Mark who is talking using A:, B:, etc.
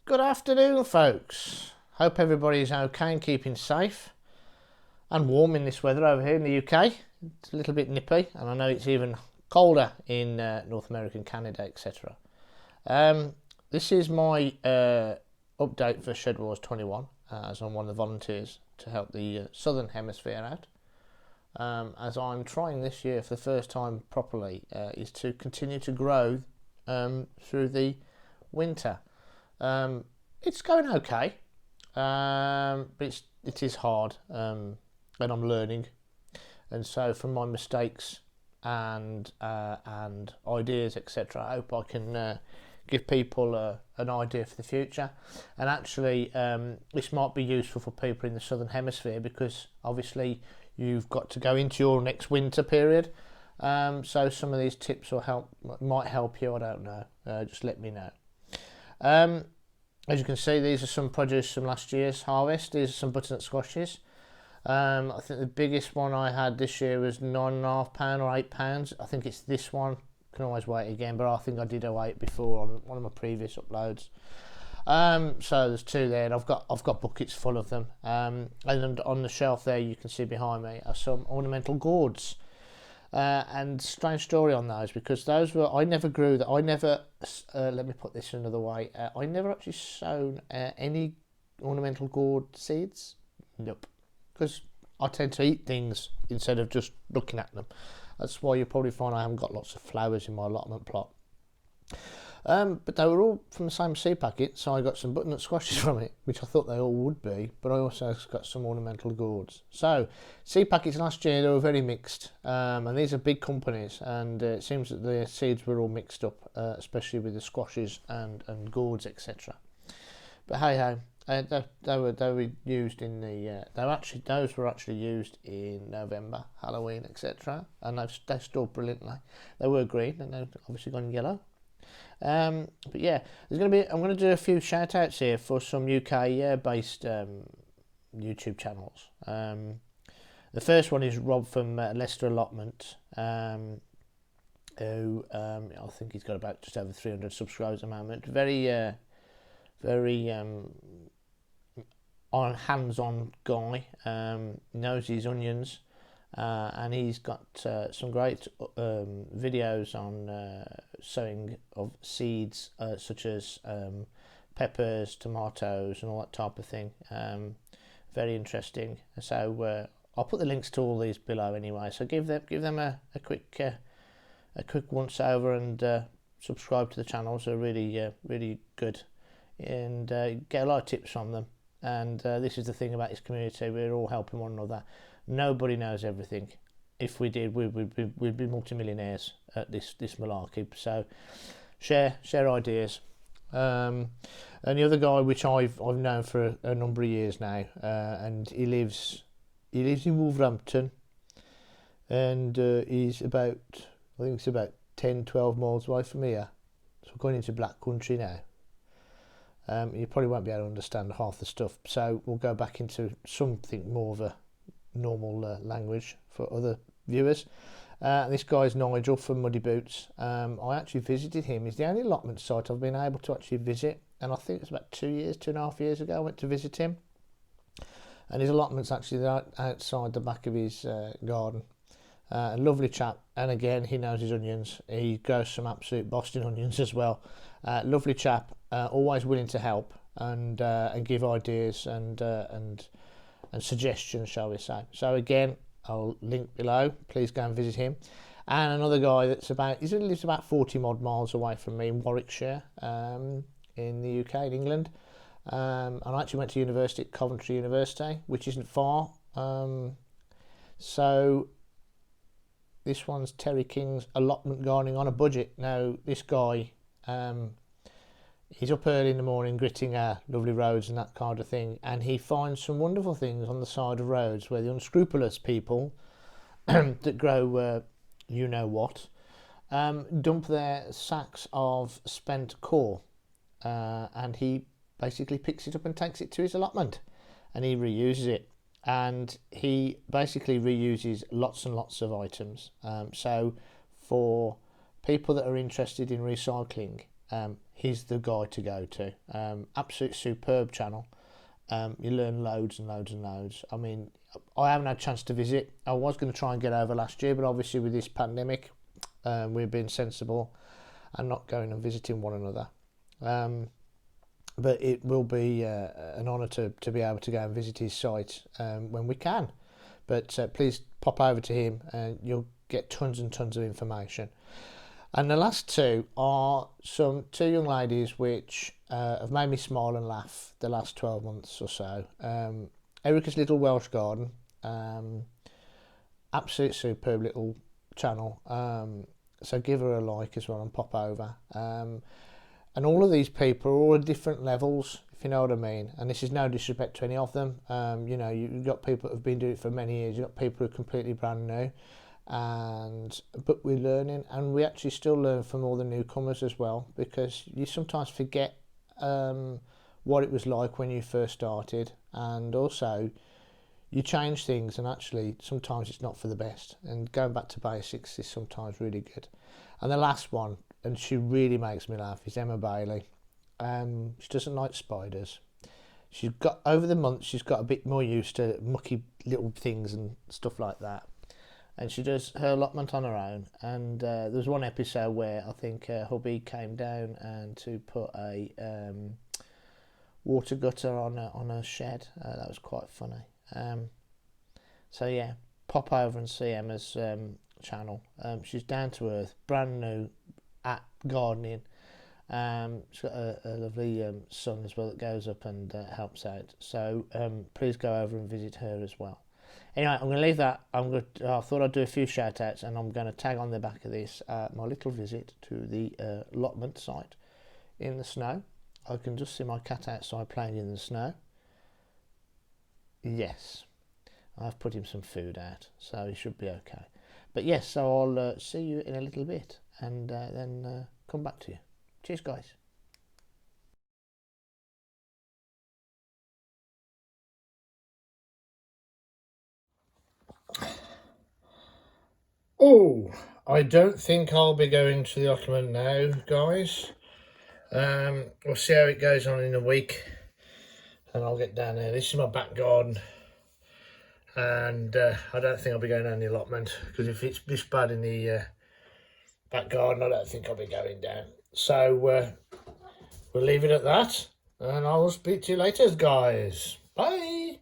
A: Good afternoon, folks. Hope everybody's okay and keeping safe and warm in this weather over here in the UK. It's a little bit nippy, and I know it's even colder in North America and Canada, etc. This is my update for SHEDWARS21, as I'm one of the volunteers to help the Southern Hemisphere out. As I'm trying this year for the first time properly, is to continue to grow through the winter. It's going okay, but it is hard, and I'm learning. And so from my mistakes and ideas, etc., I hope I can give people an idea for the future. And actually, this might be useful for people in the Southern Hemisphere, because obviously you've got to go into your next winter period. So some of these tips might help you. I don't know. Just let me know. As you can see, these are some produce from last year's harvest. These are some butternut squashes. I think the biggest one I had this year was £9.5 or £8. I think it's this one. Can always weigh it again, but I think I did a weight before on one of my previous uploads. So there's two there, and I've got buckets full of them. And on the shelf there, you can see behind me are some ornamental gourds. And strange story on those, because those were, I never grew that. I never, let me put this another way. I never actually sown any ornamental gourd seeds. Nope. Because I tend to eat things instead of just looking at them. That's why you probably find I haven't got lots of flowers in my allotment plot. But they were all from the same seed packet, so I got some butternut squashes from it, which I thought they all would be, but I also got some ornamental gourds. So, seed packets last year, they were very mixed, and these are big companies, and it seems that the seeds were all mixed up, especially with the squashes and gourds, etc. But hey ho, they were used in the those were actually used in November, Halloween, etc. And they stored brilliantly. They were green, and they've obviously gone yellow. But yeah, I'm going to do a few shout outs here for some UK based YouTube channels. The first one is Rob from Leicester Allotment, who I think he's got about just over 300 subscribers at the moment. Very hands-on guy, knows his onions. And he's got some great videos on sowing of seeds, such as peppers, tomatoes, and all that type of thing. Very interesting. So I'll put the links to all these below anyway. So give them a quick once over, and subscribe to the channels. They're really good, and get a lot of tips from them. And this is the thing about this community: we're all helping one another. Nobody knows everything. If we did, we'd be multimillionaires at this malarkey. So share ideas. And the other guy, which I've known for a number of years now, and he lives in Wolverhampton, and he's about, I think it's about 10-12 miles away from here. So we're going into black country now. You probably won't be able to understand half the stuff, so we'll go back into something more of a normal language for other viewers. This guy's Nigel from Muddybootz. I actually visited him. He's the only allotment site I've been able to actually visit, and I think it's about 2.5 years ago I went to visit him, and his allotment's actually outside the back of his garden. A lovely chap, and again, he knows his onions. He grows some absolute Boston onions as well. Lovely chap, always willing to help and give ideas and suggestions, shall we say. So again, I'll link below. Please go and visit him. And another guy he lives about 40 odd miles away from me in Warwickshire, in the UK, in England. And I actually went to university at Coventry University, which isn't far. So this one's Terry King's Allotment Gardening on a Budget. Now, this guy, he's up early in the morning gritting our lovely roads and that kind of thing, and he finds some wonderful things on the side of roads where the unscrupulous people that grow you know what dump their sacks of spent core, and he basically picks it up and takes it to his allotment, and he reuses it, and he basically reuses lots and lots of items. So for people that are interested in recycling, he's the guy to go to. Absolute superb channel. You learn loads and loads and loads. I mean, I haven't had a chance to visit. I was going to try and get over last year, but obviously with this pandemic, we've been sensible and not going and visiting one another. But it will be an honour to be able to go and visit his site when we can. But please pop over to him and you'll get tons and tons of information. And the last two are two young ladies which have made me smile and laugh the last 12 months or so. Erica's Little Welsh Garden, absolute superb little channel. So give her a like as well and pop over. And all of these people are all at different levels, if you know what I mean. And this is no disrespect to any of them. You know, you've got people that have been doing it for many years. You've got people who are completely brand new. But we're learning, and we actually still learn from all the newcomers as well, because you sometimes forget what it was like when you first started, and also you change things, and actually sometimes it's not for the best, and going back to basics is sometimes really good. And the last one, and she really makes me laugh, is Emma Bailey. She doesn't like spiders. She's got, over the months, she's got a bit more used to mucky little things and stuff like that. And she does her allotment on her own. And there was one episode where I think her hubby came down and to put a water gutter on a shed. That was quite funny. So yeah, pop over and see Emma's channel. She's down to earth, brand new at gardening. She's got a lovely son as well that goes up and helps out. So please go over and visit her as well. Anyway, I'm going to leave that. I thought I'd do a few shout outs, and I'm going to tag on the back of this my little visit to the allotment site in the snow. I can just see my cat outside playing in the snow. Yes, I've put him some food out, so he should be okay. But yes, so I'll see you in a little bit, and then come back to you. Cheers, guys. Oh, I don't think I'll be going to the allotment now, guys. We'll see how it goes on in a week, and I'll get down there. This is my back garden, and I don't think I'll be going down the allotment, because if it's this bad in the back garden, I don't think I'll be going down. So we'll leave it at that, and I'll speak to you later, guys. Bye.